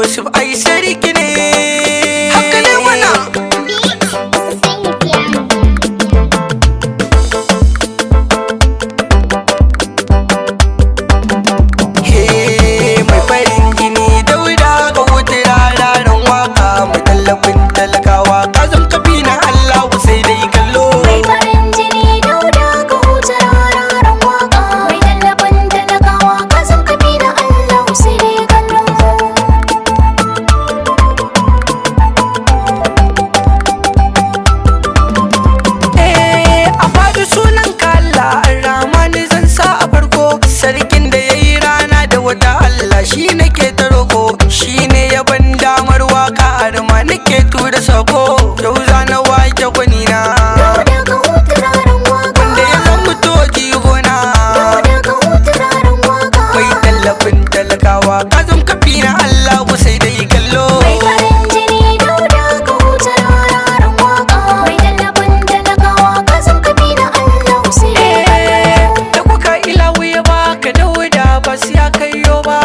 Yusuf ai sarki ne. Haka ne mana. Mai farin jini Dauda ga wuta rararen waka mai tallafin talakawa kazan kafi na Allah sai dai kallo. Mai farin jini Dauda ga wuta rararen waka mai tallafin talakawa kazan kafi na Allah sai dai kallo. A faɗi sunan kalla Rahmani zan sa a farko, sarkin da ya yi rana da wata Allah shi nake ta roko, shi ne ya ban damar waka har ma nake tura sako. Yau za na wake gwanina Dauda ga wuta rararen waka wanda ya zan mutu jigona, Dauda ga wuta rararen waka mai tallafin talakawa kazan kafi na Allah sai dai kallo. mai farin jini Dauda ga wuta rararen waka mai tallafin talakawa kazan kafi na Allah sai dai kallo. Da kuka ilawu ya baka Dauda ba su ya kaiyo ba,